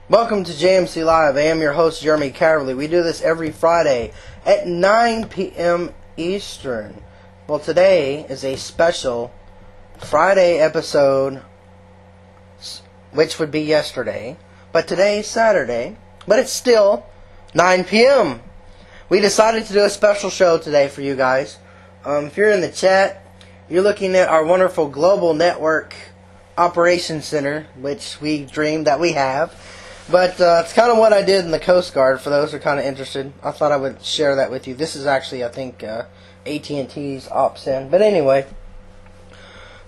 Welcome to JMC Live. I am your host, Jeremy Caverley. We do this every Friday at 9 p.m. Eastern. Well, today is a special Friday episode, which would be yesterday. But today is Saturday. But it's still 9 p.m. We decided to do a special show today for you guys. If you're in the chat, you're looking at our wonderful global network operations center, which we dreamed that we have. But it's kind of what I did in the Coast Guard, for those who are kind of interested. I thought I would share that with you. This is actually, I think, AT&T's ops in. But anyway,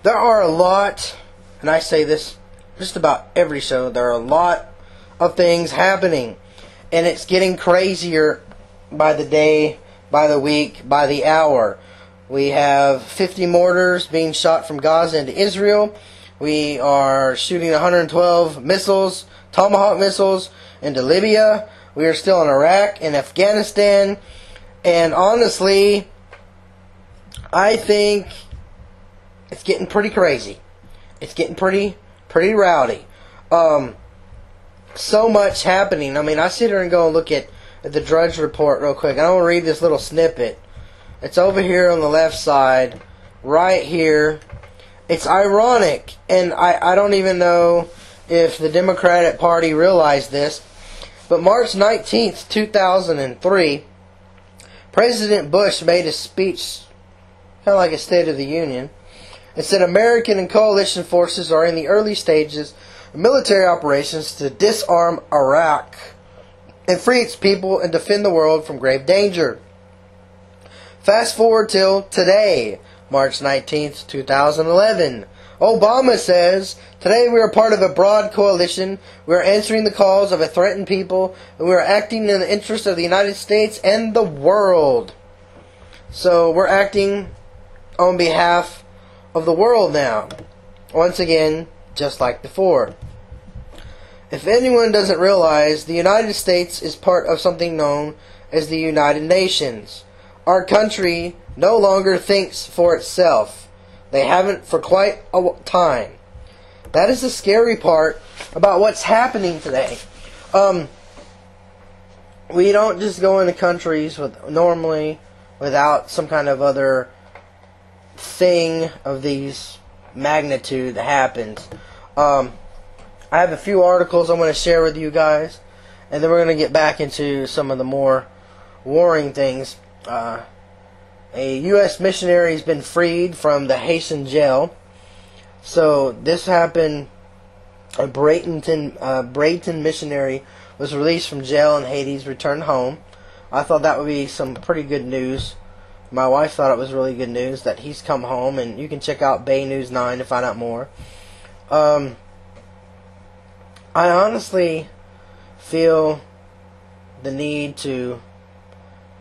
there are a lot, and I say this just about every show, there are a lot of things happening. And it's getting crazier by the day, by the week, by the hour. We have 50 mortars being shot from Gaza into Israel. We are shooting 112 missiles, Tomahawk missiles, into Libya. We are still in Iraq and Afghanistan. And honestly, I think it's getting pretty crazy. It's getting pretty rowdy. So much happening. I mean, I sit here and go and look at the Drudge Report real quick. I want to read this little snippet. It's over here on the left side, right here. It's ironic, and I don't even know if the Democratic Party realized this, but March 19th, 2003, President Bush made a speech, kind of like a State of the Union, and said American and coalition forces are in the early stages of military operations to disarm Iraq and free its people and defend the world from grave danger. Fast forward till today, March 19th, 2011. Obama says, today we are part of a broad coalition. We are answering the calls of a threatened people, and we are acting in the interest of the United States and the world. So we're acting on behalf of the world now. Once again, just like before. If anyone doesn't realize, the United States is part of something known as the United Nations. Our country no longer thinks for itself. They haven't for quite a time. That is the scary part about what's happening today. We don't just go into countries normally without some kind of other thing of these magnitude that happens. I have a few articles I'm going to share with you guys, and then we're going to get back into some of the more warring things. A U.S. missionary has been freed from the Haitian jail. So this happened. A Brayton missionary was released from jail in Haiti. He's returned home. I thought that would be some pretty good news. My wife thought it was really good news that he's come home, and you can check out Bay News 9 to find out more. I honestly feel the need to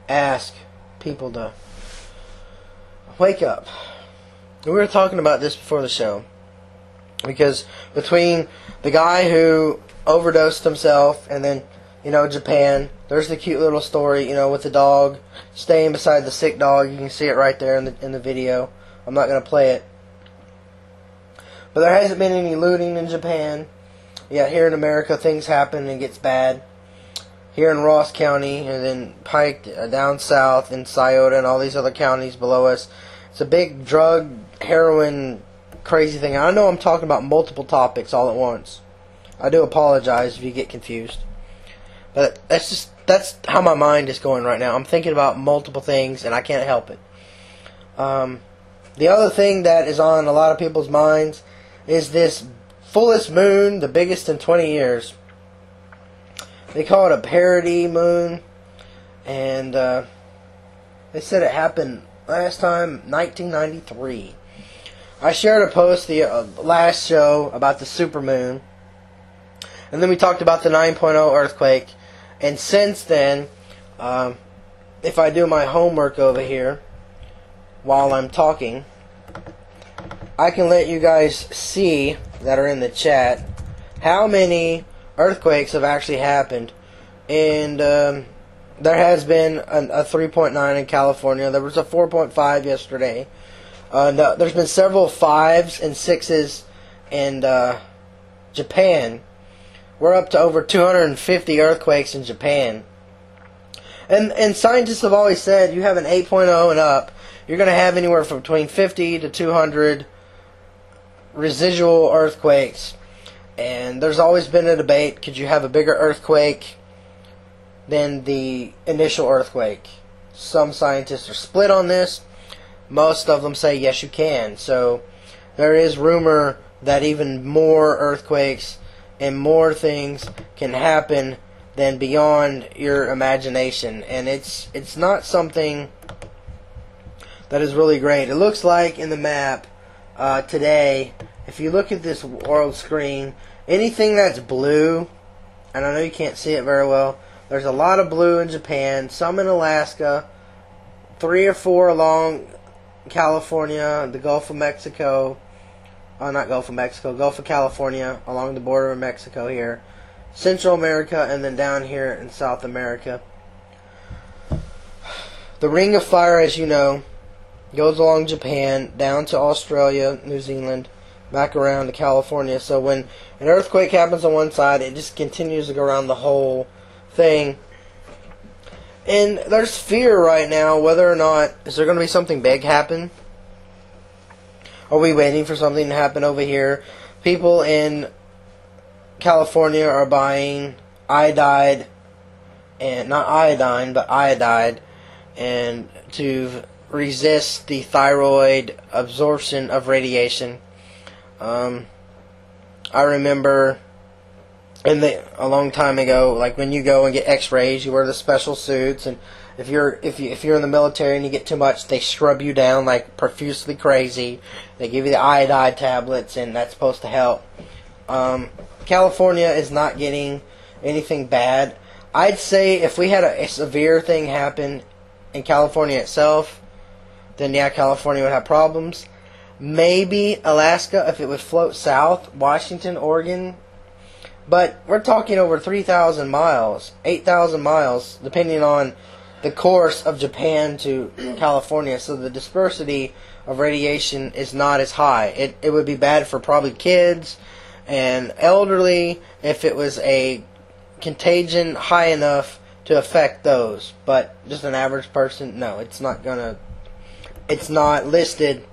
ask people to wake up. We were talking about this before the show, because between the guy who overdosed himself and then, Japan, there's the cute little story, with the dog staying beside the sick dog. You can see it right there in the video. I'm not going to play it. But there hasn't been any looting in Japan. Yeah, here in America things happen and it gets bad. Here in Ross County, and then Pike down south in Scioto and all these other counties below us. It's a big drug, heroin, crazy thing. I know I'm talking about multiple topics all at once. I do apologize if you get confused. But that's how my mind is going right now. I'm thinking about multiple things, and I can't help it. The other thing that is on a lot of people's minds is this fullest moon, the biggest in 20 years. They call it a parody moon, and they said it happened last time, 1993. I shared a post the last show about the supermoon, and then we talked about the 9.0 earthquake, and since then, if I do my homework over here while I'm talking, I can let you guys see that are in the chat how many earthquakes have actually happened. And there has been a 3.9 in California. There was a 4.5 yesterday. No, there's been several 5s and 6s in Japan. We're up to over 250 earthquakes in Japan. And scientists have always said you have an 8.0 and up, you're going to have anywhere from between 50 to 200 residual earthquakes. And there's always been a debate, could you have a bigger earthquake than the initial earthquake? Some scientists are split on this. Most of them say yes, you can. So there is rumor that even more earthquakes and more things can happen than beyond your imagination. And it's not something that is really great. It looks like in the map today, if you look at this world screen, anything that's blue, and I know you can't see it very well, there's a lot of blue in Japan, some in Alaska, 3 or 4 along California, the Gulf of Mexico, not Gulf of Mexico, Gulf of California, along the border of Mexico here, Central America, and then down here in South America. The Ring of Fire, as you know, goes along Japan, down to Australia, New Zealand, back around to California. So when an earthquake happens on one side, it just continues to go around the whole thing. And there's fear right now whether or not, is there going to be something big happen? Are we waiting for something to happen over here? People in California are buying iodide, and not iodine, but iodide, and to resist the thyroid absorption of radiation. I remember a long time ago, like when you go and get X-rays, you wear the special suits, and if you're in the military and you get too much, they scrub you down like profusely crazy. They give you the iodide tablets, and that's supposed to help. California is not getting anything bad. I'd say if we had a severe thing happen in California itself, then yeah, California would have problems. Maybe Alaska if it would float south, Washington, Oregon. But we're talking over 3,000 miles, 8,000 miles, depending on the course of Japan to California. So the dispersity of radiation is not as high. It would be bad for probably kids and elderly if it was a contagion high enough to affect those. But just an average person, no, it's not listed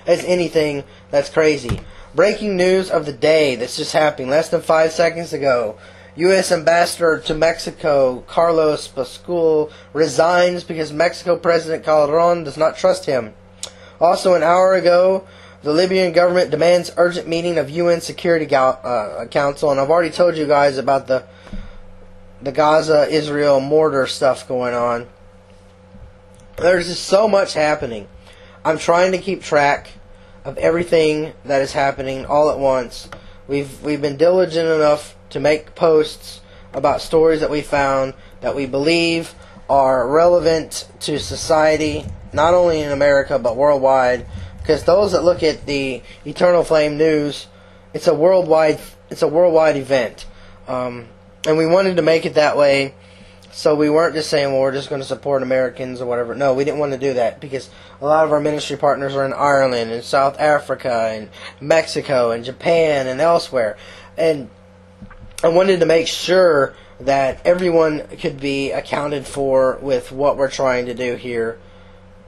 as anything that's crazy. Breaking news of the day that's just happening less than 5 seconds ago. U.S. Ambassador to Mexico, Carlos Pascual, resigns because Mexico President Calderon does not trust him. Also, an hour ago, the Libyan government demands urgent meeting of UN Security Council, and I've already told you guys about the Gaza-Israel mortar stuff going on. There's just so much happening. I'm trying to keep track of everything that is happening all at once. We've been diligent enough to make posts about stories that we found that we believe are relevant to society, not only in America but worldwide. Because those that look at the Eternal Flame News, it's a worldwide event, and we wanted to make it that way. So we weren't just saying, well, we're just going to support Americans or whatever. No, we didn't want to do that because a lot of our ministry partners are in Ireland and South Africa and Mexico and Japan and elsewhere. And I wanted to make sure that everyone could be accounted for with what we're trying to do here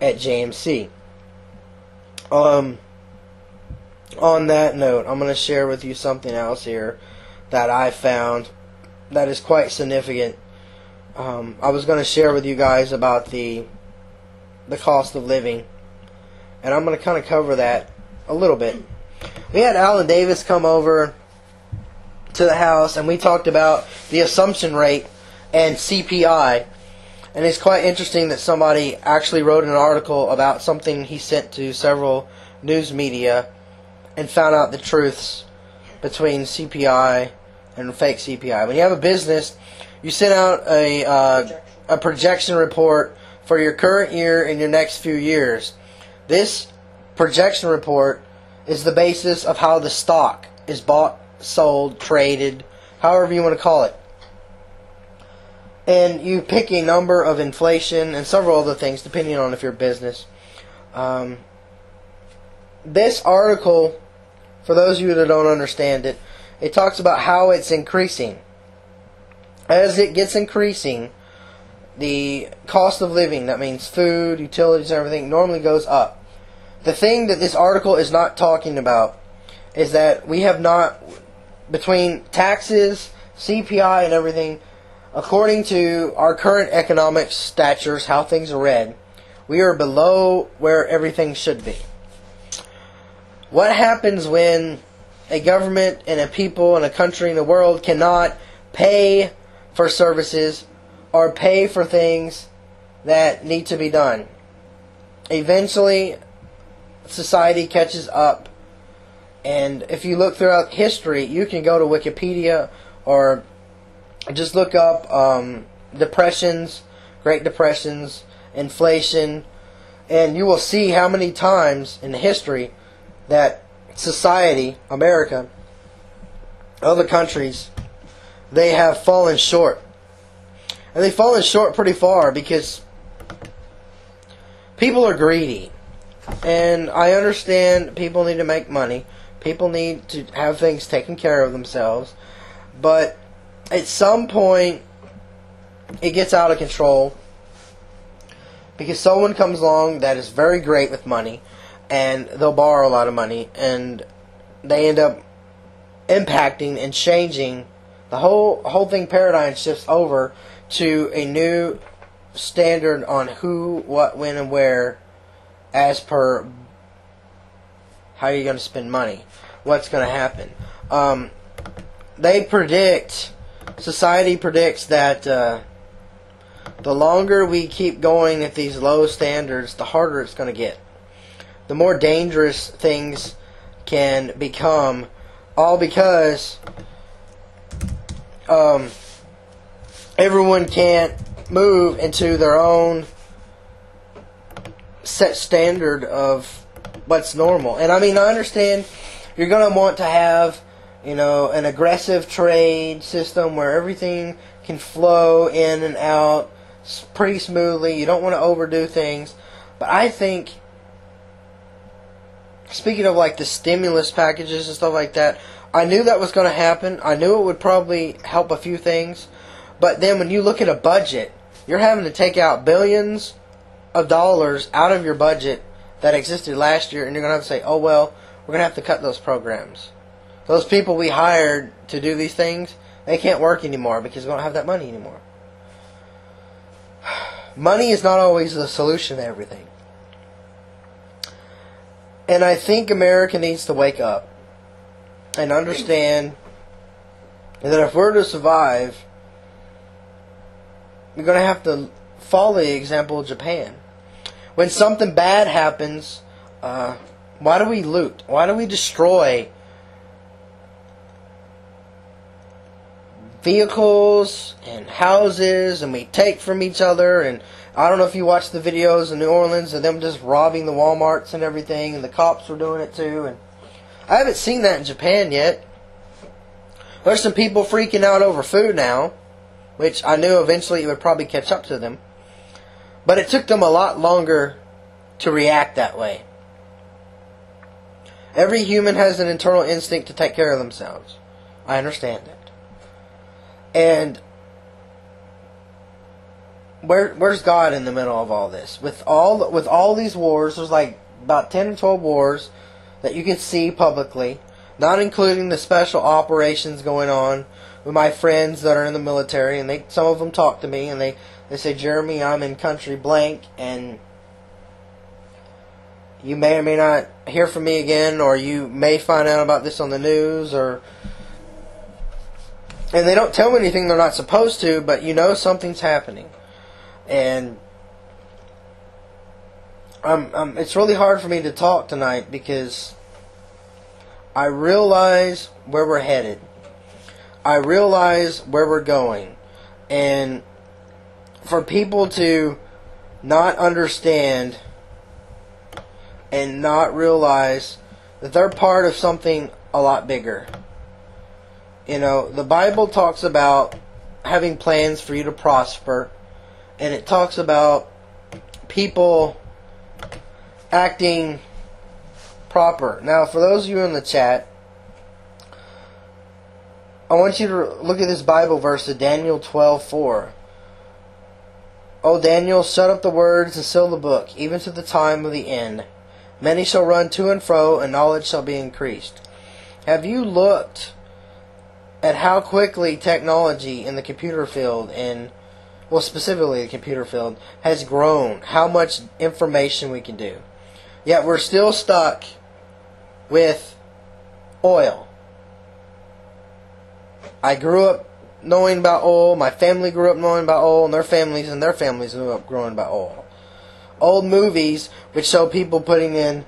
at JMC. On that note, I'm going to share with you something else here that I found that is quite significant. I was going to share with you guys about the cost of living, and I'm going to kind of cover that a little bit. We had Alan Davis come over to the house, and we talked about the assumption rate and CPI, and it's quite interesting that somebody actually wrote an article about something he sent to several news media and found out the truths between CPI and fake CPI. When you have a business, you send out a projection report for your current year and your next few years. This projection report is the basis of how the stock is bought, sold, traded, however you want to call it. And you pick a number of inflation and several other things, depending on if you're a business. This article, for those of you that don't understand it, it talks about how it's increasing. As it gets increasing, the cost of living, that means food, utilities, and everything, normally goes up. The thing that this article is not talking about is that we have not, between taxes, CPI, and everything, according to our current economic statures, how things are read, we are below where everything should be. What happens when a government and a people and a country in the world cannot pay for services or pay for things that need to be done? Eventually, society catches up. And if you look throughout history, you can go to Wikipedia or just look up depressions, Great Depressions, inflation, and you will see how many times in history that society, America, other countries, they have fallen short. And they've fallen short pretty far because people are greedy. And I understand people need to make money. People need to have things taken care of themselves. But at some point, it gets out of control. Because someone comes along that is very great with money, and they'll borrow a lot of money, and they end up impacting and changing the whole thing. Paradigm shifts over to a new standard on who, what, when, and where, as per how you're going to spend money, what's going to happen. Society predicts that the longer we keep going at these low standards, the harder it's going to get. The more dangerous things can become, all because everyone can't move into their own set standard of what's normal. And I mean, I understand you're going to want to have, an aggressive trade system where everything can flow in and out pretty smoothly. You don't want to overdo things. But I think, speaking of like the stimulus packages and stuff like that, I knew that was going to happen. I knew it would probably help a few things. But then when you look at a budget, you're having to take out billions of dollars out of your budget that existed last year, and you're going to have to say, oh well, we're going to have to cut those programs. Those people we hired to do these things, they can't work anymore because we don't have that money anymore. Money is not always the solution to everything. And I think America needs to wake up and understand that if we're to survive, we're going to have to follow the example of Japan. When something bad happens, why do we loot? Why do we destroy vehicles and houses, and we take from each other? And I don't know if you watched the videos in New Orleans of them just robbing the Walmarts and everything, and the cops were doing it too. And I haven't seen that in Japan yet. There's some people freaking out over food now, which I knew eventually it would probably catch up to them. But it took them a lot longer to react that way. Every human has an internal instinct to take care of themselves. I understand that. And where's God in the middle of all this? With all these wars, there's like about 10 or 12 wars that you can see publicly, not including the special operations going on with my friends that are in the military, and some of them talk to me, and they say, Jeremy, I'm in country blank, and you may or may not hear from me again, or you may find out about this on the news, and they don't tell me anything they're not supposed to, but something's happening. And it's really hard for me to talk tonight because I realize where we're headed. I realize where we're going. And for people to not understand and not realize that they're part of something a lot bigger. You know, the Bible talks about having plans for you to prosper, and it talks about people acting proper. Now, for those of you in the chat, I want you to look at this Bible verse of Daniel 12:4. O Daniel, shut up the words and seal the book, even to the time of the end. Many shall run to and fro, and knowledge shall be increased. Have you looked at how quickly technology in the computer field, and well, specifically the computer field, has grown? How much information we can do. Yet we're still stuck with oil. I grew up knowing about oil. My family grew up knowing about oil, and their families grew up growing about oil. Old movies which show people putting in,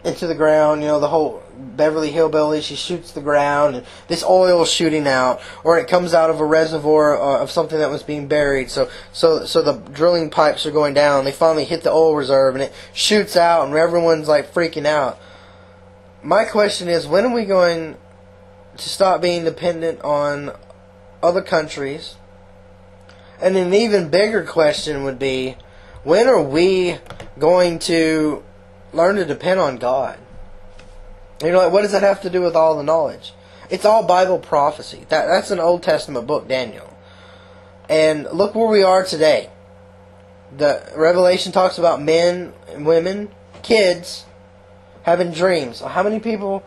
into the ground, the whole Beverly Hillbillies, she shoots the ground, and this oil is shooting out, or it comes out of a reservoir of something that was being buried. So the drilling pipes are going down. They finally hit the oil reserve, and it shoots out, and everyone's like freaking out. My question is, when are we going to stop being dependent on other countries? And an even bigger question would be, when are we going to learn to depend on God? What does that have to do with all the knowledge? It's all Bible prophecy. That's an Old Testament book, Daniel. And look where we are today. The Revelation talks about men and women, kids, having dreams. How many people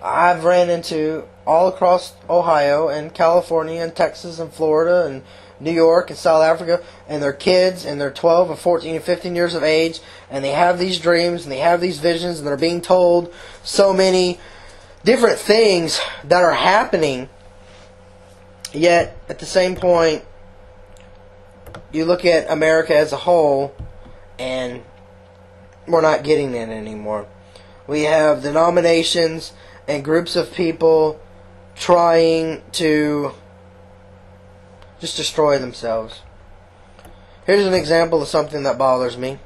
I've ran into all across Ohio and California and Texas and Florida and New York and South Africa, and they're kids, and they're 12 and 14 and 15 years of age, and they have these dreams and they have these visions, and they're being told so many different things that are happening. Yet at the same point, you look at America as a whole, and we're not getting it anymore. We have denominations and groups of people trying to just destroy themselves. Here's an example of something that bothers me.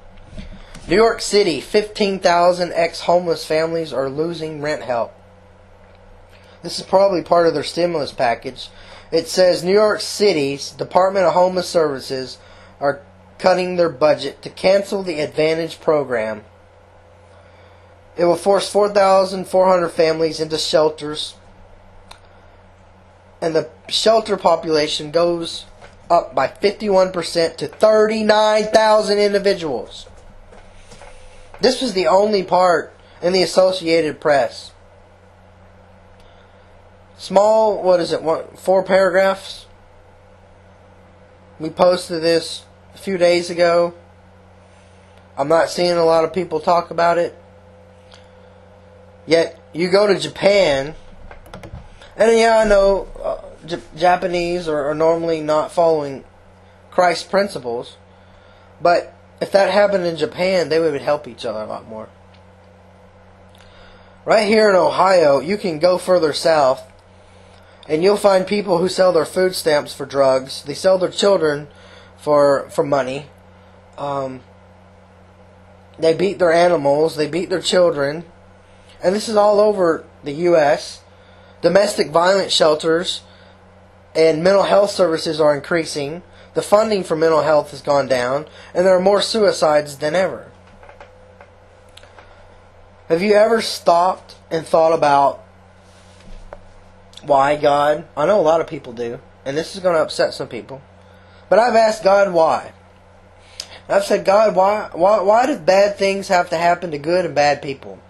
New York City, 15,000 ex-homeless families are losing rent help. This is probably part of their stimulus package. It says New York City's Department of Homeless Services are cutting their budget to cancel the Advantage program. It will force 4,400 families into shelters, and the shelter population goes up by 51% to 39,000 individuals. This was the only part in the Associated Press. Small, 4 paragraphs? We posted this a few days ago. I'm not seeing a lot of people talk about it. Yet, you go to Japan, and yeah, I know Japanese are normally not following Christ's principles, but if that happened in Japan, they would help each other a lot more. Right here in Ohio, you can go further south, and you'll find people who sell their food stamps for drugs. They sell their children for money. They beat their animals. They beat their children. And this is all over the U.S. Domestic violence shelters and mental health services are increasing. The funding for mental health has gone down. And there are more suicides than ever. Have you ever stopped and thought about why God? I know a lot of people do. And this is going to upset some people. But I've asked God why. I've said, God, why do bad things have to happen to good and bad people?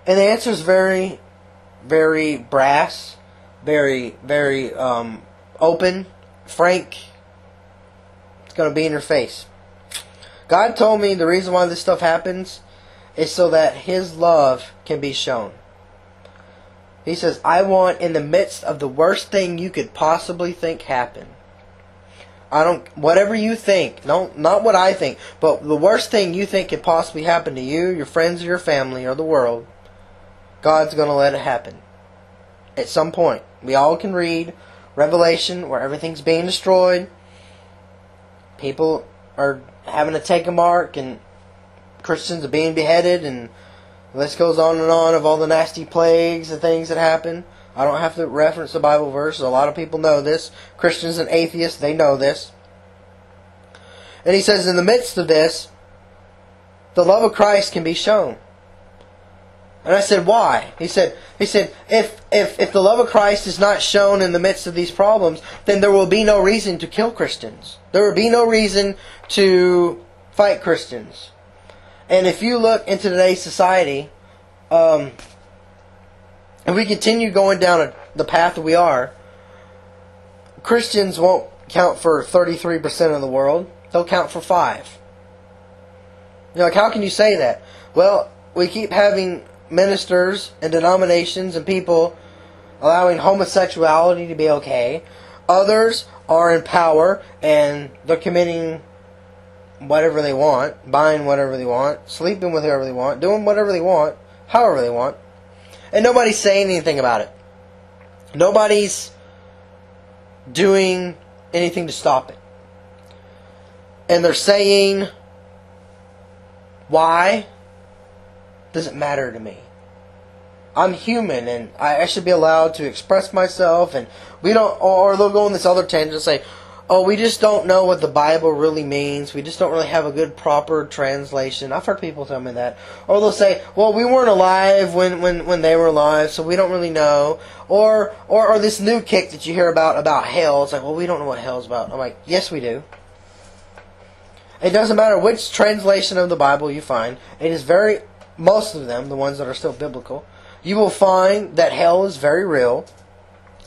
And the answer is very, very brass, very, very open, frank. It's going to be in your face. God told me the reason why this stuff happens is so that His love can be shown. He says, I want in the midst of the worst thing you could possibly think happen. Whatever you think, not what I think, but the worst thing you think could possibly happen to you, your friends, or your family, or the world, God's going to let it happen. At some point. We all can read Revelation where everything's being destroyed. People are having to take a mark, and Christians are being beheaded, and The list goes on and on of all the nasty plagues and things that happen. I don't have to reference the Bible verse. A lot of people know this. Christians and atheists, they know this. And he says, in the midst of this, the love of Christ can be shown. And I said, why? He said, if the love of Christ is not shown in the midst of these problems, then there will be no reason to kill Christians. There will be no reason to fight Christians. And if you look into today's society, if we continue going down the path that we are, Christians won't count for 33% of the world. They'll count for 5%. You're like, how can you say that? Well, we keep having ministers and denominations and people allowing homosexuality to be okay. Others are in power and they're committing whatever they want, buying whatever they want, sleeping with whoever they want, doing whatever they want, however they want. And nobody's saying anything about it. Nobody's doing anything to stop it. And they're saying, why? Doesn't matter to me. I'm human and I should be allowed to express myself, and we don't, or they'll go on this other tangent and say, oh, we just don't know what the Bible really means. We just don't really have a good proper translation. I've heard people tell me that. Or they'll say, well, we weren't alive when they were alive, so we don't really know. Or this new kick that you hear about hell. It's like, well, we don't know what hell's about. I'm like, yes, we do. It doesn't matter which translation of the Bible you find. It is most of them, the ones that are still biblical, you will find that hell is very real.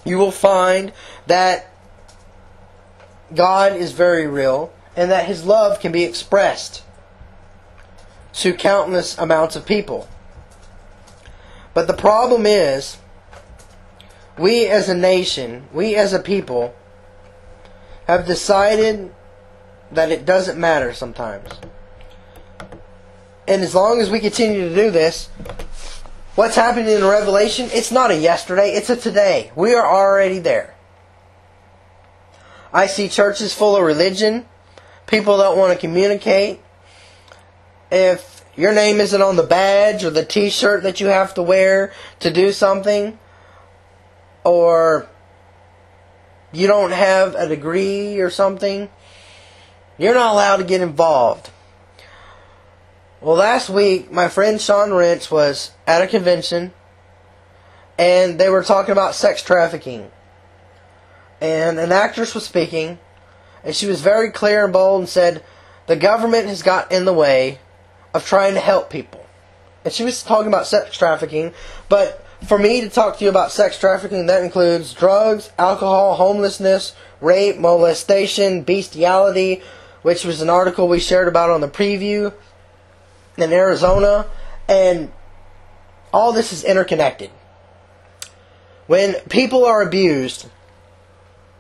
You will find that God is very real, and that His love can be expressed to countless amounts of people. But the problem is, we as a nation, we as a people, have decided that it doesn't matter sometimes. And as long as we continue to do this, what's happening in Revelation, it's not a yesterday, it's a today. We are already there. I see churches full of religion. People don't want to communicate. If your name isn't on the badge or the t-shirt that you have to wear to do something, or you don't have a degree or something, you're not allowed to get involved. Well, last week, my friend Sean Rentz was at a convention, and they were talking about sex trafficking. And an actress was speaking, and she was very clear and bold and said, the government has got in the way of trying to help people. And she was talking about sex trafficking, but for me to talk to you about sex trafficking, that includes drugs, alcohol, homelessness, rape, molestation, bestiality, which was an article we shared about on the preview in Arizona, and all this is interconnected. When people are abused,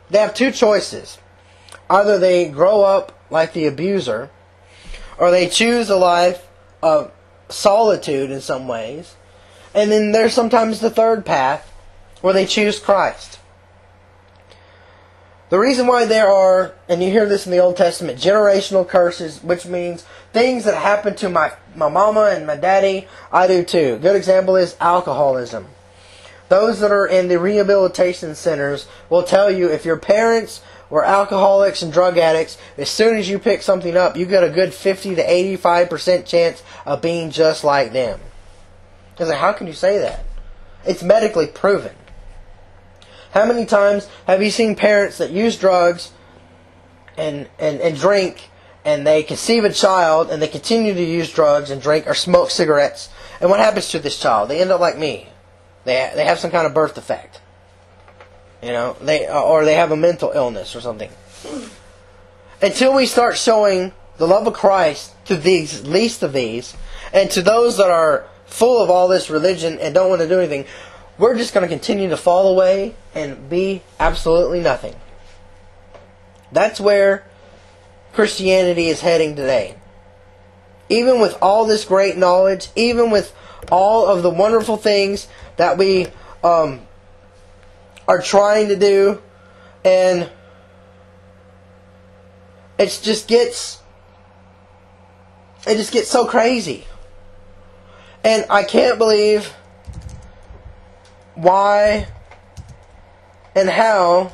they have two choices. Either they grow up like the abuser, or they choose a life of solitude in some ways. And then there's sometimes the third path, where they choose Christ. The reason why there are, and you hear this in the Old Testament, generational curses, which means things that happen to my mama and my daddy, I do too. Good example is alcoholism. Those that are in the rehabilitation centers will tell you if your parents were alcoholics and drug addicts, as soon as you pick something up, you got a good 50 to 85% chance of being just like them. It's like, how can you say that? It's medically proven. How many times have you seen parents that use drugs and drink, and they conceive a child, and they continue to use drugs and drink or smoke cigarettes, and what happens to this child? They end up like me. They have some kind of birth defect. You know, they have a mental illness or something. Until we start showing the love of Christ to these least of these, and to those that are full of all this religion and don't want to do anything, we're just going to continue to fall away and be absolutely nothing. That's where Christianity is heading today. Even with all this great knowledge, even with all of the wonderful things that we are trying to do, and it just gets so crazy. And I can't believe why and how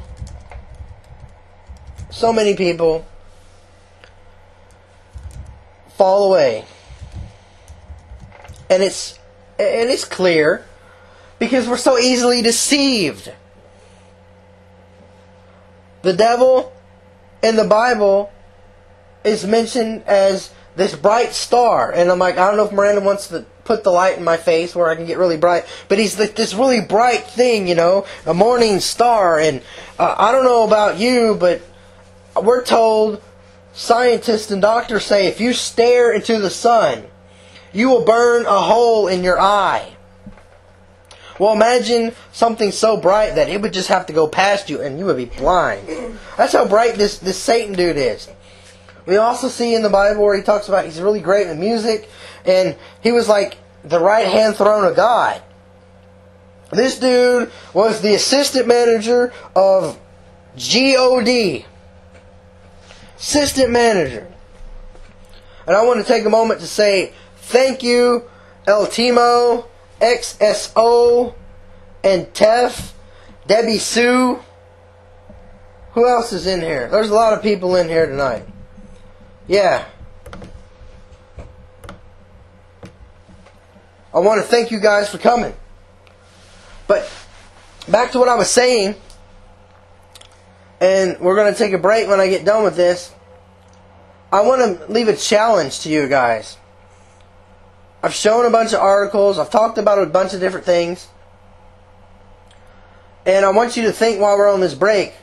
so many people fall away. And it's clear because we're so easily deceived. The devil in the Bible is mentioned as this bright star. And I'm like, I don't know if Miranda wants to put the light in my face where I can get really bright. But he's like this really bright thing, you know, a morning star. And I don't know about you, but we're told, scientists and doctors say, if you stare into the sun, you will burn a hole in your eye. Well, imagine something so bright that it would just have to go past you and you would be blind. That's how bright this Satan dude is. We also see in the Bible where he talks about he's really great in music, and he was like the right-hand throne of God. This dude was the assistant manager of God. Assistant manager. And I want to take a moment to say thank you, El Timo, XSO, and Tef, Debbie Sue. Who else is in here? There's a lot of people in here tonight. Yeah. I want to thank you guys for coming. But back to what I was saying, and we're going to take a break when I get done with this. I want to leave a challenge to you guys. I've shown a bunch of articles. I've talked about a bunch of different things. And I want you to think while we're on this break.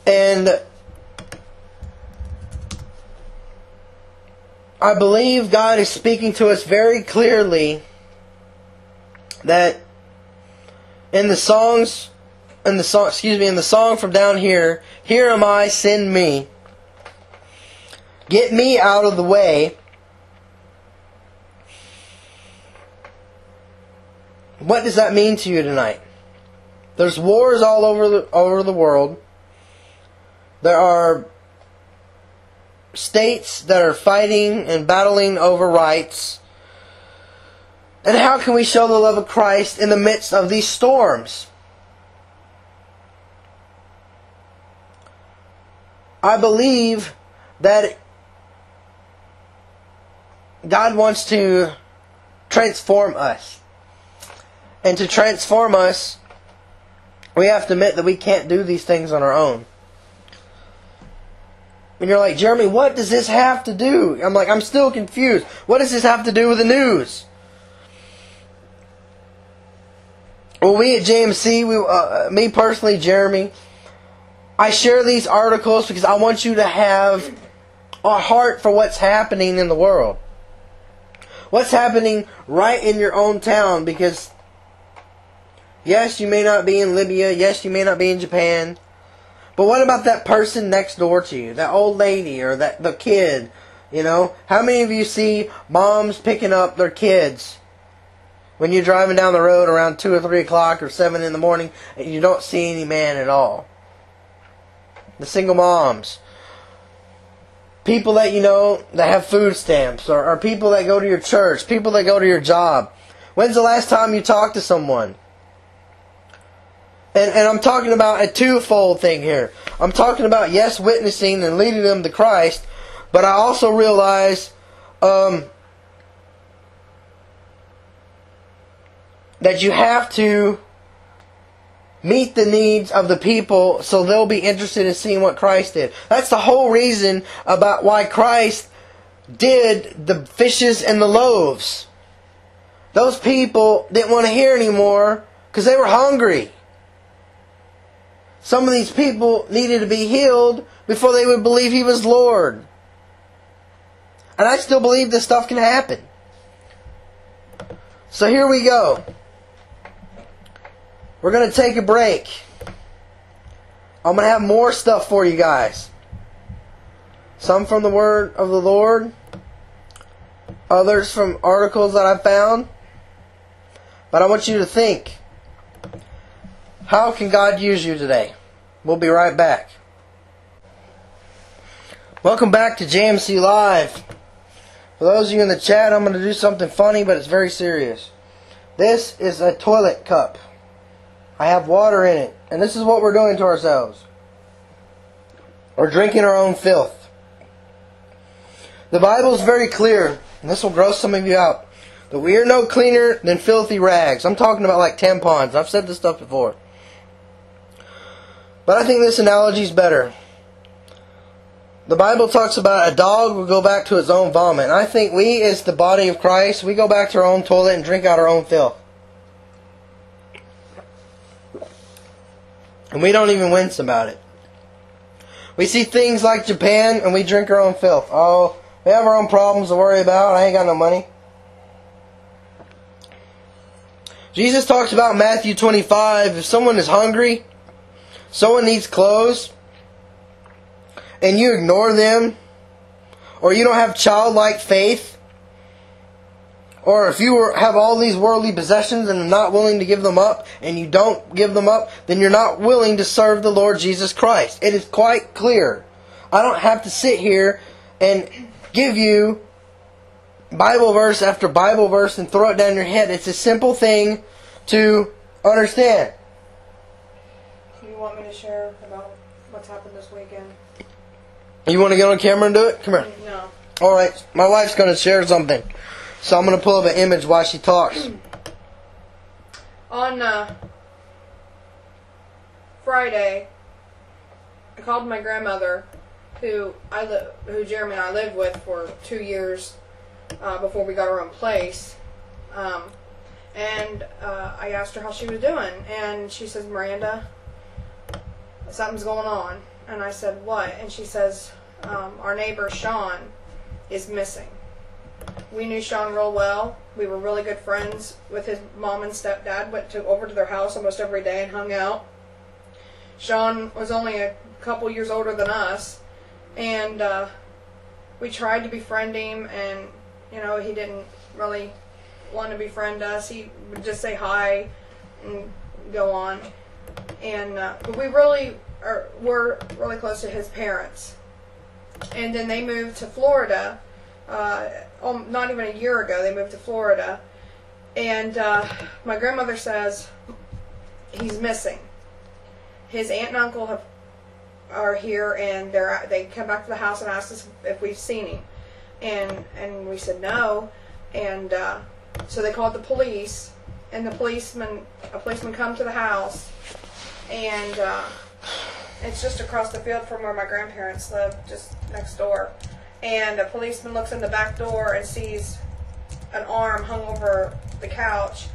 And I believe God is speaking to us very clearly that in the song from down here, here am I, send me. Get me out of the way. What does that mean to you tonight? There's wars all over the world. There are states that are fighting and battling over rights. And how can we show the love of Christ in the midst of these storms? I believe that God wants to transform us. And to transform us, we have to admit that we can't do these things on our own. And you're like, Jeremy, what does this have to do? I'm like, I'm still confused. What does this have to do with the news? Well, we at JMC, me personally, Jeremy, I share these articles because I want you to have a heart for what's happening in the world. What's happening right in your own town, because yes, you may not be in Lybia, yes, you may not be in Japan, but what about that person next door to you, that old lady or the kid, you know? How many of you see moms picking up their kids when you're driving down the road around 2 or 3 o'clock or 7 in the morning and you don't see any man at all? The single moms. People that you know that have food stamps, or people that go to your church, people that go to your job. When's the last time you talked to someone? And I'm talking about a twofold thing here. I'm talking about, yes, witnessing and leading them to Christ, but I also realize that you have to meet the needs of the people so they'll be interested in seeing what Christ did. That's the whole reason about why Christ did the fishes and the loaves. Those people didn't want to hear anymore because they were hungry. Some of these people needed to be healed before they would believe He was Lord. And I still believe this stuff can happen. So here we go. We're going to take a break. I'm going to have more stuff for you guys. Some from the Word of the Lord. Others from articles that I found. But I want you to think. How can God use you today? We'll be right back. Welcome back to JMC Live. For those of you in the chat, I'm going to do something funny, but it's very serious. This is a toilet cup. I have water in it. And this is what we're doing to ourselves. We're drinking our own filth. The Bible is very clear, and this will gross some of you out, that we are no cleaner than filthy rags. I'm talking about like tampons. I've said this stuff before. But I think this analogy is better. The Bible talks about a dog will go back to its own vomit. And I think we, as the body of Christ, we go back to our own toilet and drink out our own filth. And we don't even wince about it. We see things like Japan and we drink our own filth. Oh, we have our own problems to worry about. I ain't got no money. Jesus talks about Matthew 25. If someone is hungry, someone needs clothes, and you ignore them, or you don't have childlike faith, or if you have all these worldly possessions and are not willing to give them up, and you don't give them up, then you're not willing to serve the Lord Jesus Christ. It is quite clear. I don't have to sit here and give you Bible verse after Bible verse and throw it down your head. It's a simple thing to understand. Do you want me to share about what's happened this weekend? You want to get on camera and do it? Come here. No. Alright, my wife's going to share something. So I'm going to pull up an image while she talks. On Friday, I called my grandmother, who Jeremy and I lived with for 2 years before we got our own place. And I asked her how she was doing. And she says, Miranda, something's going on. And I said, what? And she says, our neighbor Sean is missing. We knew Sean real well. We were really good friends with his mom and stepdad. Went over to their house almost every day and hung out. Sean was only a couple years older than us. And we tried to befriend him. And, he didn't really want to befriend us. He would just say hi and go on. And but we really were really close to his parents. And then they moved to Florida. Not even a year ago, they moved to Florida. And my grandmother says he's missing. His aunt and uncle are here, and they come back to the house and asked us if we've seen him. And we said no. And so they called the police, and a policeman come to the house, and it's just across the field from where my grandparents live, just next door. And a policeman looks in the back door and sees an arm hung over the couch,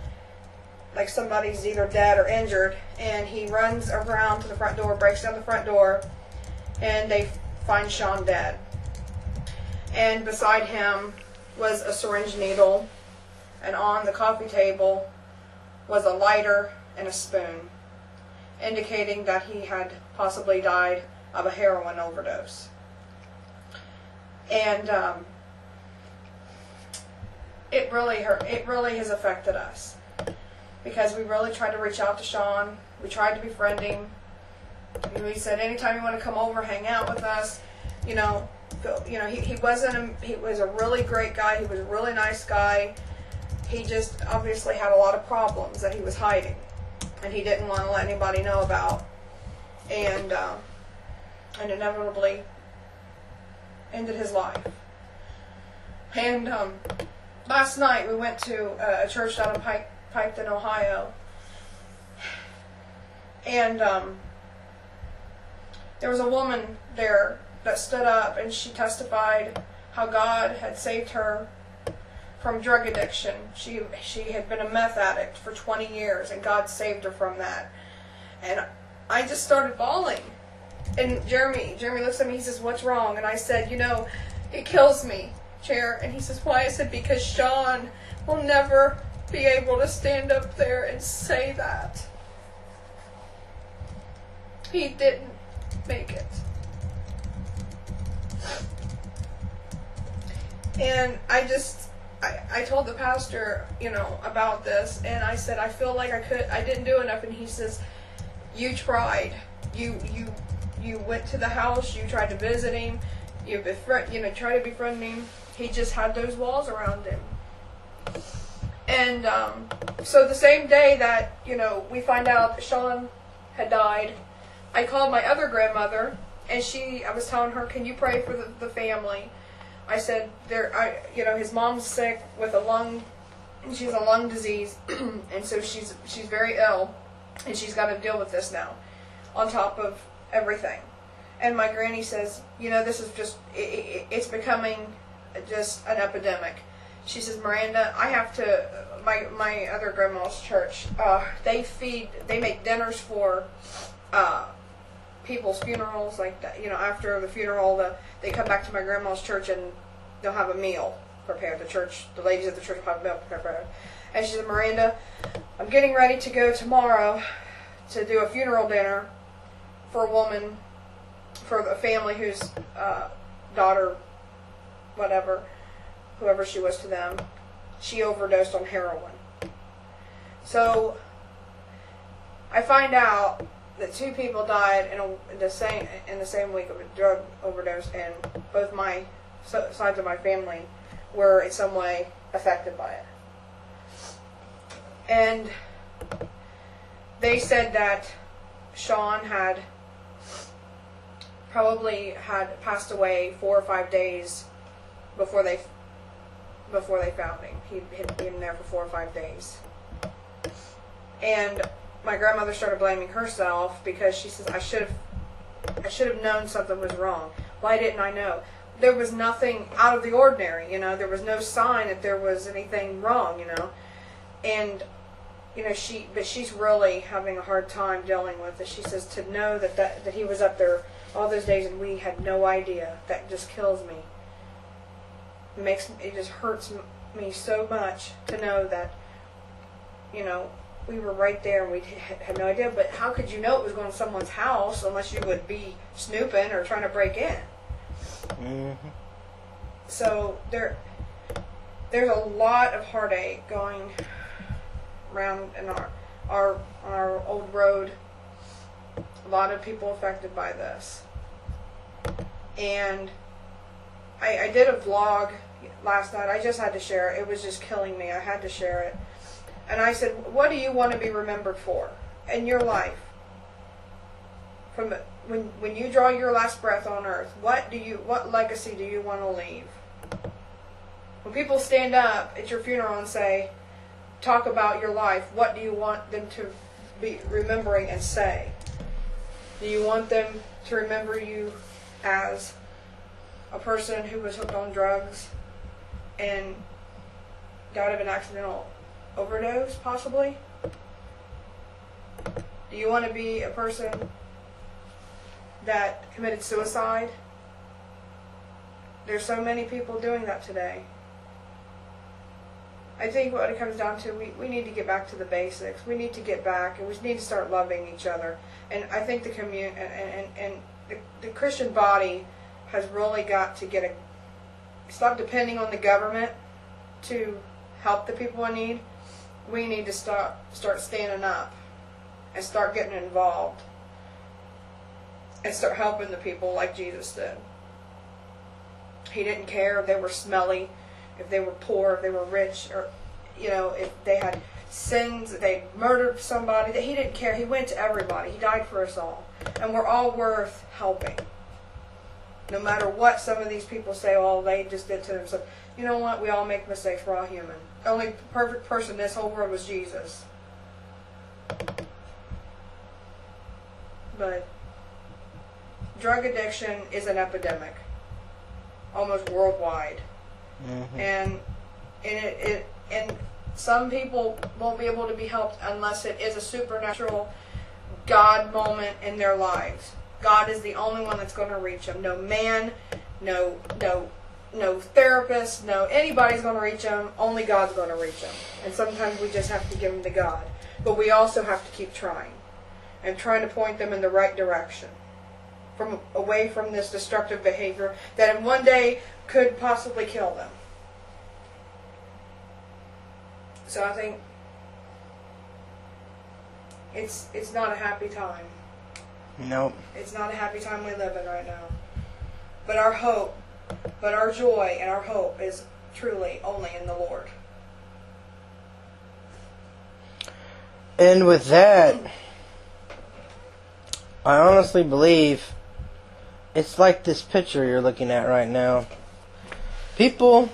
like somebody's either dead or injured. And he runs around to the front door, breaks down the front door, and they find Sean dead. And beside him was a syringe needle, and on the coffee table was a lighter and a spoon, indicating that he had possibly died of a heroin overdose. And it really hurt. It really has affected us, because we really tried to reach out to Sean. We tried to befriend him. We said, anytime you want to come over, hang out with us, he was a really great guy. He was a really nice guy. He just obviously had a lot of problems that he was hiding, and he didn't want to let anybody know about. And inevitably ended his life. And last night we went to a church down in Piketon, Ohio, and there was a woman there that stood up, and she testified how God had saved her from drug addiction. She had been a meth addict for 20 years, and God saved her from that. And I just started bawling. And Jeremy looks at me, he says, what's wrong? And I said, it kills me, Chair. And he says, why? I said, because Sean will never be able to stand up there and say that. He didn't make it. And I told the pastor, about this, and I said, I feel like I didn't do enough. And he says, you tried. You went to the house, you tried to visit him, you befriend, try to befriend him. He just had those walls around him. And so the same day that, we find out that Sean had died, I called my other grandmother, and I was telling her, can you pray for the family? I said, his mom's sick with she's a lung disease, and so she's very ill, and she's got to deal with this now, on top of everything. And my granny says, this is just, it's becoming just an epidemic. She says, Miranda, I have to, my other grandma's church, they make dinners for people's funerals, like that, after the funeral, they come back to my grandma's church and they'll have a meal prepared. The ladies at the church will have a meal prepared. And she said, Miranda, I'm getting ready to go tomorrow to do a funeral dinner for a woman, for a family whose daughter, whoever she was to them, she overdosed on heroin. So I find out that 2 people died in the same week of a drug overdose, and both my sides of my family were in some way affected by it. And they said that Sean had probably had passed away 4 or 5 days before they found him. He'd been there for 4 or 5 days. And my grandmother started blaming herself because she says, I should have known something was wrong. Why didn't I know? There was nothing out of the ordinary, there was no sign that there was anything wrong, and but she's really having a hard time dealing with it. She says, to know that he was up there all those days and we had no idea, that just kills me. It just hurts me so much to know that, we were right there and we had no idea. But how could you know it was going to someone's house unless you would be snooping or trying to break in? Mm-hmm. So there's a lot of heartache going around in our old road. A lot of people affected by this. And I did a vlog last night. I just had to share it. It was just killing me. I had to share it. And I said, what do you want to be remembered for in your life? From when you draw your last breath on earth, what legacy do you want to leave? When people stand up at your funeral and talk about your life, what do you want them to be remembering and say? Do you want them to remember you as a person who was hooked on drugs and died of an accidental overdose, possibly? Do you want to be a person that committed suicide? There's so many people doing that today. I think what it comes down to, we need to get back to the basics. We need to get back, and we need to start loving each other. And I think the the Christian body has really got to stop depending on the government to help the people in need. We need to start standing up and start getting involved and start helping the people like Jesus did. He didn't care if they were smelly, if they were poor, if they were rich, or if they had sins, if they murdered somebody. That he didn't care. He went to everybody. He died for us all, and we're all worth helping. No matter what some of these people say, oh, they just did to themselves. You know what? We all make mistakes. We're all human. The only perfect person in this whole world was Jesus. But drug addiction is an epidemic, almost worldwide. Mm-hmm. And some people won't be able to be helped unless it is a supernatural God moment in their lives. God is the only one that's going to reach them. No man, no therapist, no anybody's going to reach them. Only God's going to reach them. And sometimes we just have to give them to God. But we also have to keep trying and trying to point them in the right direction, away from this destructive behavior that in one day could possibly kill them. So I think it's not a happy time. Nope. It's not a happy time we live in right now. But our hope, but our joy and our hope is truly only in the Lord. And with that, I honestly believe it's like this picture you're looking at right now. People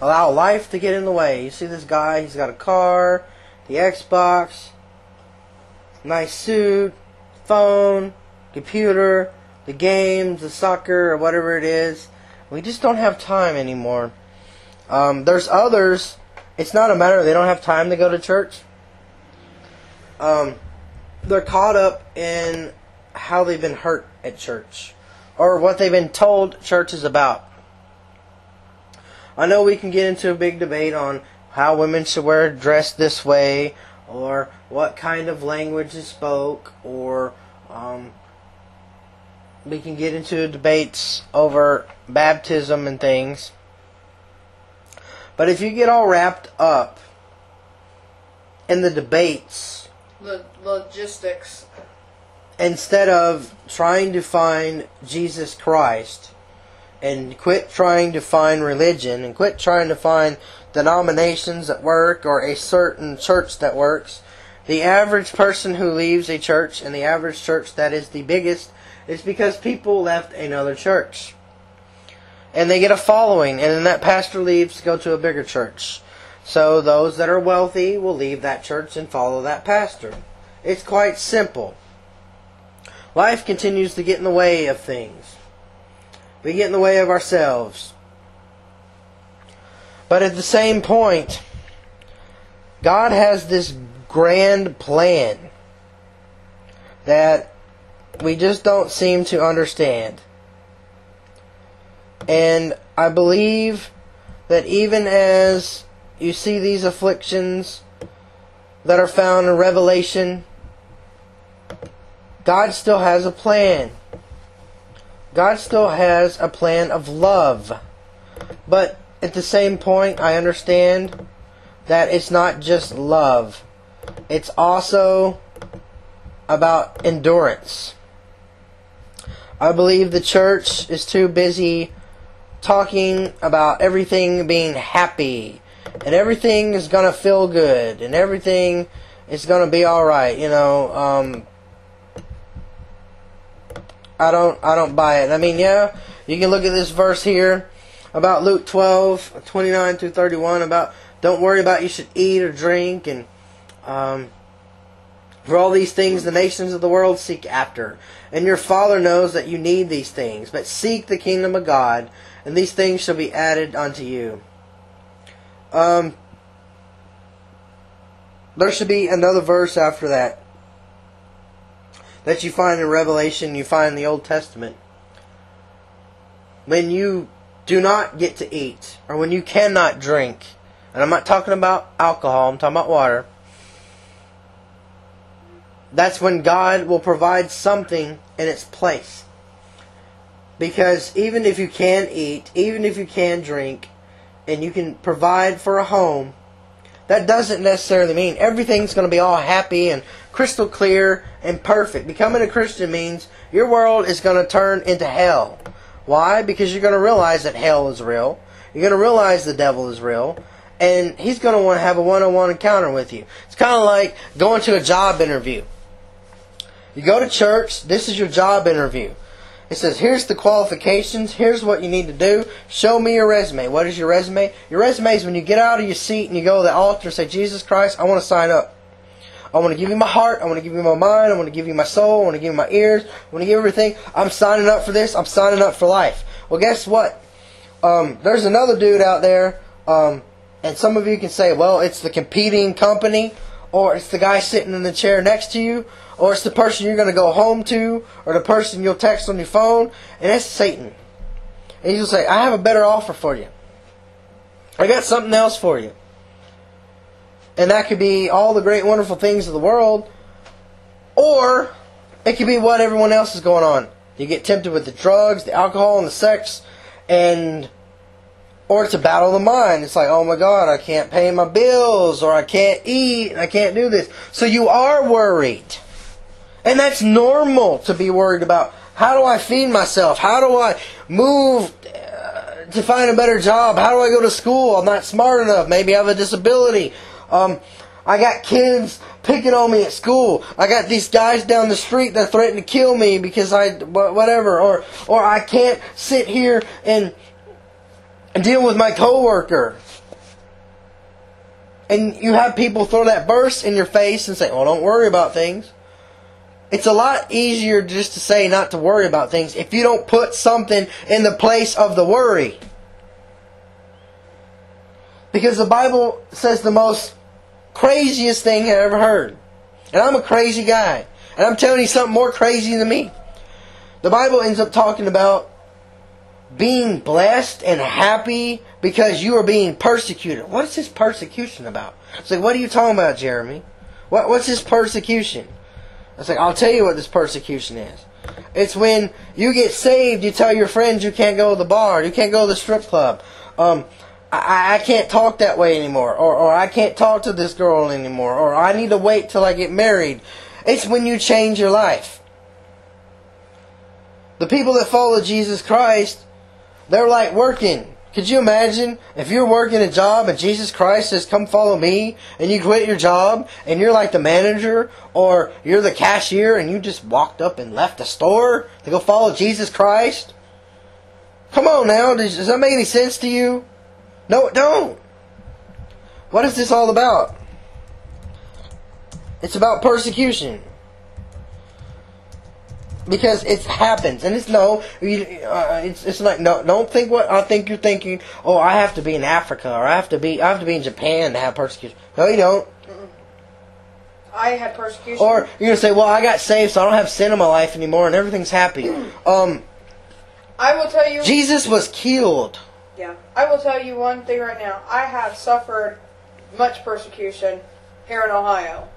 allow life to get in the way. You see this guy, he's got a car, the Xbox, nice suit, phone, computer, the games, the soccer, or whatever it is. We just don't have time anymore. There's others, it's not a matter of they don't have time to go to church. They're caught up in how they've been hurt at church, or what they've been told church is about. I know we can get into a big debate on how women should wear dress this way, or what kind of language is spoke, or we can get into debates over baptism and things. But if you get all wrapped up in the debates, The logistics, instead of trying to find Jesus Christ, and quit trying to find religion, and quit trying to find denominations that work, or a certain church that works, the average person who leaves a church, and the average church that is the biggest, is because people left another church. And they get a following, and then that pastor leaves to go to a bigger church. So those that are wealthy will leave that church and follow that pastor. It's quite simple. Life continues to get in the way of things. We get in the way of ourselves. But at the same point, God has this grand plan that we just don't seem to understand. And I believe that even as you see these afflictions that are found in Revelation, God still has a plan. God still has a plan of love. But at the same point, I understand that it's not just love. It's also about endurance. I believe the church is too busy talking about everything being happy, and everything is going to feel good, and everything is going to be alright. I don't buy it. I mean, yeah, you can look at this verse here about Luke 12:29 through 31 about don't worry about you should eat or drink, and for all these things the nations of the world seek after, and your Father knows that you need these things. But seek the kingdom of God, and these things shall be added unto you. There should be another verse after that you find in Revelation, you find in the Old Testament. When you do not get to eat, or when you cannot drink, and I'm not talking about alcohol, I'm talking about water, that's when God will provide something in its place. Because even if you can eat, even if you can drink, and you can provide for a home, that doesn't necessarily mean everything's going to be all happy and crystal clear and perfect. Becoming a Christian means your world is going to turn into hell. Why? Because you're going to realize that hell is real. You're going to realize the devil is real. And he's going to want to have a one-on-one encounter with you. It's kind of like going to a job interview. You go to church, this is your job interview. It says, here's the qualifications, here's what you need to do, show me your resume. What is your resume? Your resume is when you get out of your seat and you go to the altar and say, Jesus Christ, I want to sign up. I want to give you my heart, I want to give you my mind, I want to give you my soul, I want to give you my ears, I want to give everything. I'm signing up for this, I'm signing up for life. Well, guess what? There's another dude out there, and some of you can say, well, it's the competing company, or it's the guy sitting in the chair next to you, or it's the person you're going to go home to, or the person you'll text on your phone, and that's Satan. And he'll say, I have a better offer for you. I got something else for you. And that could be all the great wonderful things of the world, or it could be what everyone else is going on. You get tempted with the drugs, the alcohol, and the sex, or it's a battle of the mind. It's like, oh my God, I can't pay my bills, or I can't eat, and I can't do this. So you are worried. And that's normal to be worried about How do I feed myself? How do I move to find a better job? How do I go to school? I'm not smart enough. Maybe I have a disability. I got kids picking on me at school. I got these guys down the street that threaten to kill me because whatever. Or I can't sit here and deal with my coworker. And you have people throw that verse in your face and say, "Oh, don't worry about things." It's a lot easier just to say not to worry about things if you don't put something in the place of the worry. Because the Bible says the most craziest thing I ever heard. And I'm a crazy guy. And I'm telling you something more crazy than me. The Bible ends up talking about being blessed and happy because you are being persecuted. What is this persecution about? It's like, what are you talking about, Jeremy? What's this persecution? It's like, I'll tell you what this persecution is. It's when you get saved, you tell your friends you can't go to the bar, you can't go to the strip club. I can't talk that way anymore. Or I can't talk to this girl anymore. Or I need to wait till I get married. It's when you change your life. The people that follow Jesus Christ, they're like working. Could you imagine if you're working a job and Jesus Christ says, "Come follow me," and you quit your job and you're like the manager or you're the cashier and you just walked up and left the store to go follow Jesus Christ? Come on now, does that make any sense to you? No, it don't. What is this all about? It's about persecution. Because it happens, and it's it's like no. Don't think what I think you're thinking. Oh, I have to be in Africa, or I have to be in Japan to have persecution. No, you don't. I had persecution. Or you're gonna say, "Well, I got saved, so I don't have sin in my life anymore, and everything's happy." I will tell you, Jesus was killed. Yeah, I will tell you one thing right now. I have suffered much persecution here in Ohio.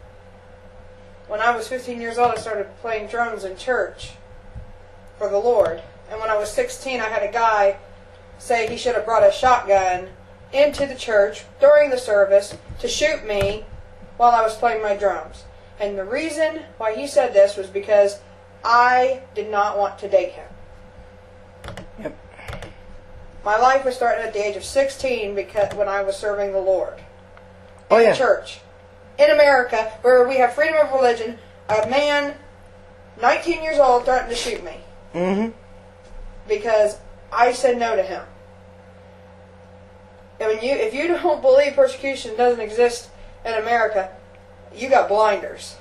When I was 15 years old, I started playing drums in church for the Lord. And when I was 16, I had a guy say he should have brought a shotgun into the church during the service to shoot me while I was playing my drums. And the reason why he said this was because I did not want to date him. Yep. My life was starting at the age of 16 because when I was serving the Lord Oh, in yeah. church. In America, where we have freedom of religion, a man, 19 years old, threatened to shoot me. Mm-hmm. Because I said no to him. And if you don't believe persecution doesn't exist in America, you got blinders.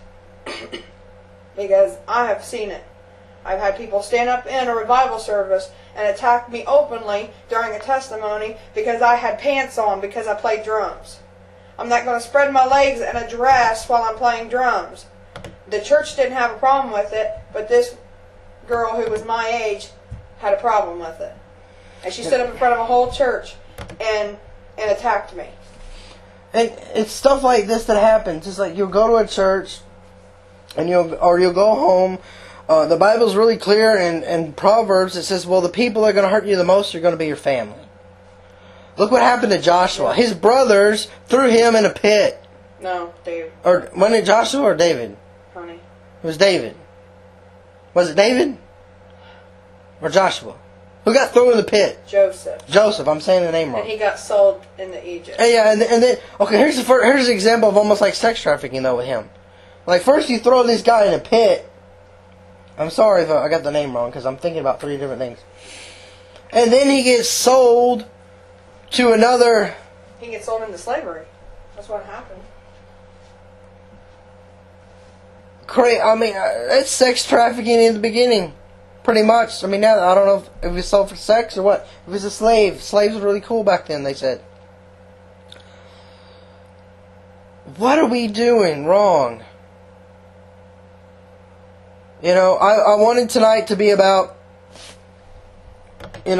Because I have seen it. I've had people stand up in a revival service and attack me openly during a testimony because I had pants on because I played drums. I'm not going to spread my legs in a dress while I'm playing drums. The church didn't have a problem with it, but this girl who was my age had a problem with it. And she stood up in front of a whole church and attacked me. And it's stuff like this that happens. It's like you'll go to a church and you'll go home. The Bible's really clear in Proverbs. It says, well, the people that are going to hurt you the most are going to be your family. Look what happened to Joshua. His brothers threw him in a pit. No, David. Or wasn't it Joshua or David? Honey. It was David. Was it David? Or Joshua? Who got thrown in the pit? Joseph. I'm saying the name wrong. And he got sold into Egypt. Yeah, and then okay. Here's an example of almost like sex trafficking though with him. Like first you throw this guy in a pit. I'm sorry if I got the name wrong because I'm thinking about 3 different things. And then he gets sold to another. He gets sold into slavery. That's what happened. I mean, it's sex trafficking in the beginning, pretty much. I mean, now I don't know if it's sold for sex or what. If it's a slave, slaves were really cool back then. They said. What are we doing wrong? You know, I wanted tonight to be about, I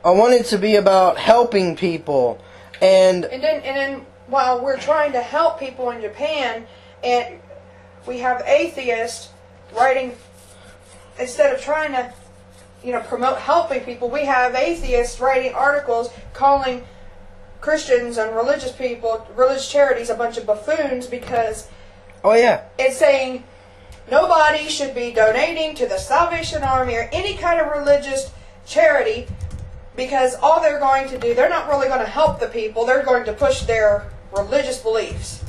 wanted to be about helping people, and then while we're trying to help people in Japan, and we have atheists writing, instead of trying to, promote helping people, we have atheists writing articles calling Christians and religious people, religious charities, a bunch of buffoons because oh yeah, it's saying nobody should be donating to the Salvation Army or any kind of religious charity, because all they're going to do, they're not really going to help the people. They're going to push their religious beliefs.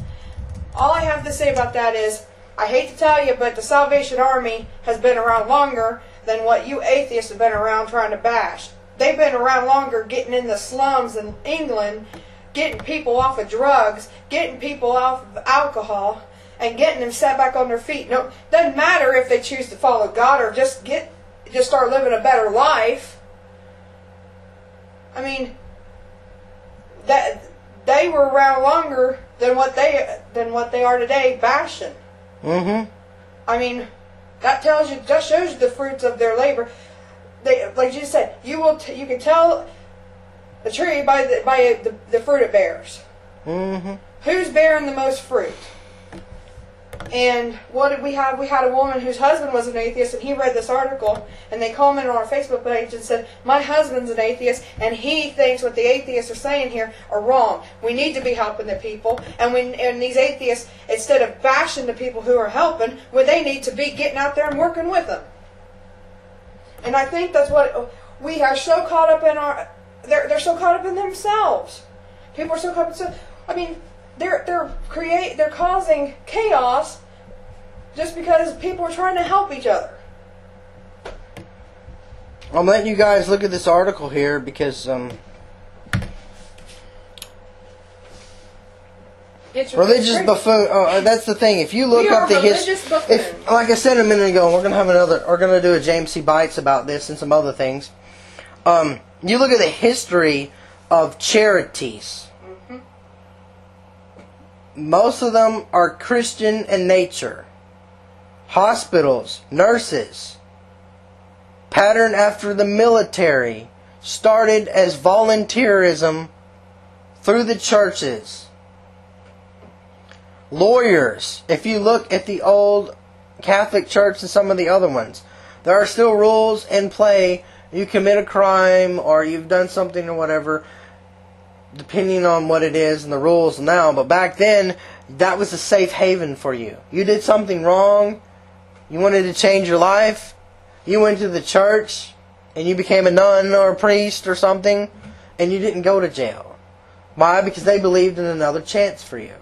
All I have to say about that is, I hate to tell you, but the Salvation Army has been around longer than what you atheists have been around trying to bash. They've been around longer getting in the slums in England, getting people off of drugs, getting people off of alcohol, and getting them set back on their feet. No, doesn't matter if they choose to follow God or just start living a better life. I mean, that they were around longer than what they are today, bashing. Mm-hmm. I mean, that shows you the fruits of their labor. They, like Jesus said, you can tell the tree by the fruit it bears. Mm-hmm. Who's bearing the most fruit? And what did we have? We had a woman whose husband was an atheist, and he read this article, and they commented on our Facebook page and said, my husband's an atheist, and he thinks what the atheists are saying here are wrong. We need to be helping the people, and these atheists, instead of bashing the people who are helping, they need to be getting out there and working with them. And I think that's what we are so caught up in they're so caught up in themselves. People are so caught up in themselves. I mean, they're causing chaos just because people are trying to help each other. I'm letting you guys look at this article here because religious buffoon. Oh, that's the thing. If you look up the history, like I said a minute ago, we're gonna do a JMC Bites about this and some other things. You look at the history of charities. Most of them are Christian in nature. Hospitals, nurses, patterned after the military, started as volunteerism through the churches. Lawyers, if you look at the old Catholic Church and some of the other ones, there are still rules in play. You commit a crime or you've done something or whatever, depending on what it is and the rules now. But back then, that was a safe haven for you. You did something wrong, you wanted to change your life, you went to the church and you became a nun or a priest or something, and you didn't go to jail. Why? Because they believed in another chance for you.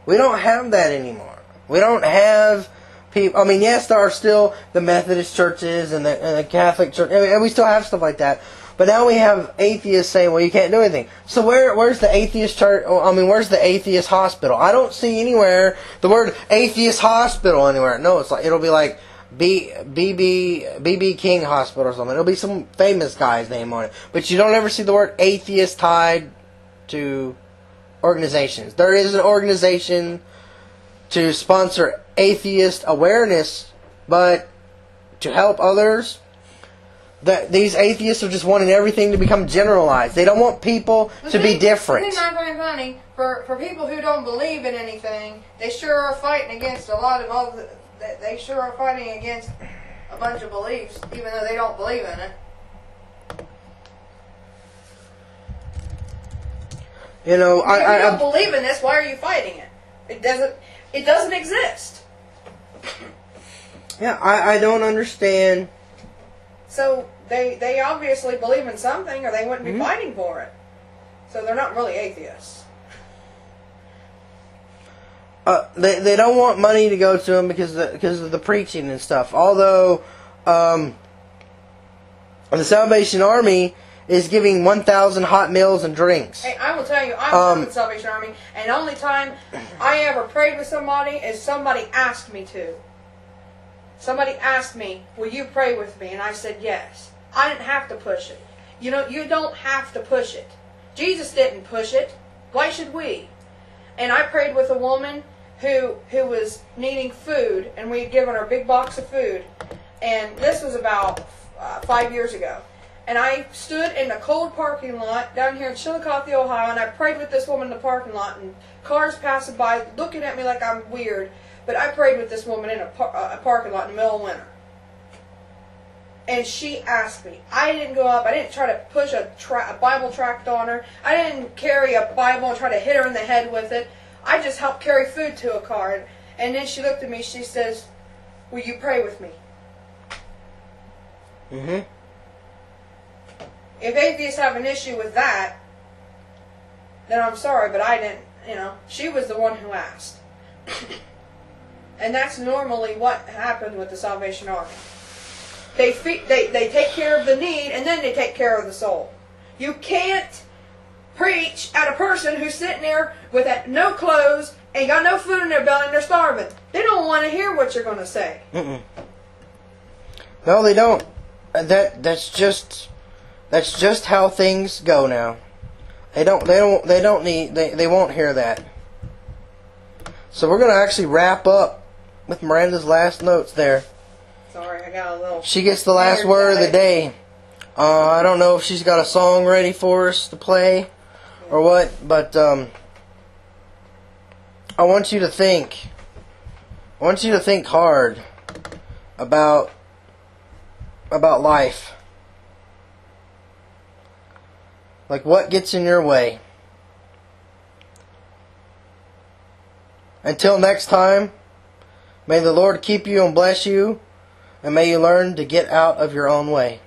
We don't have that anymore. We don't have people. I mean, yes, there are still the Methodist churches and the Catholic church, and we still have stuff like that. But now we have atheists saying, well, you can't do anything. So where's the atheist church? I mean, where's the atheist hospital? I don't see anywhere the word atheist hospital anywhere. No, it'll be like BB King Hospital or something. It'll be some famous guy's name on it. But you don't ever see the word atheist tied to organizations. There is an organization to sponsor atheist awareness, but to help others, that these atheists are just wanting everything to become generalized. They don't want people to be different. The thing I find funny, for people who don't believe in anything, they sure are fighting against a lot of they sure are fighting against a bunch of beliefs, even though they don't believe in it. You know, if you don't believe in this, why are you fighting it? It doesn't exist. Yeah, I don't understand. So they obviously believe in something, or they wouldn't be fighting for it. So they're not really atheists. They don't want money to go to them because of the preaching and stuff. Although the Salvation Army is giving 1,000 hot meals and drinks. Hey, I will tell you, I'm with the Salvation Army, and the only time I ever prayed with somebody is somebody asked me to. Somebody asked me, will you pray with me? And I said yes. I didn't have to push it. You know, you don't have to push it. Jesus didn't push it. Why should we? And I prayed with a woman who was needing food, and we had given her a big box of food. And this was about 5 years ago. And I stood in a cold parking lot down here in Chillicothe, Ohio, and I prayed with this woman in the parking lot, and cars passing by looking at me like I'm weird. But I prayed with this woman in a parking lot in the middle of winter. And she asked me. I didn't go up. I didn't try to push a Bible tract on her. I didn't carry a Bible and try to hit her in the head with it. I just helped carry food to a car. And then she looked at me. She says, will you pray with me? Mm-hmm. If atheists have an issue with that, then I'm sorry, but I didn't, she was the one who asked. And that's normally what happens with the Salvation Army. They take care of the need, and then they take care of the soul. You can't preach at a person who's sitting there with no clothes, ain't got no food in their belly, and they're starving. They don't want to hear what you're going to say. Mm-mm. No, they don't. That's just how things go now. They won't hear that. So we're going to actually wrap up with Miranda's last notes there. Sorry, I got a little... She gets the last word of the day. I don't know if she's got a song ready for us to play or what, but I want you to think hard about life. Like, what gets in your way? Until next time, may the Lord keep you and bless you, and may you learn to get out of your own way.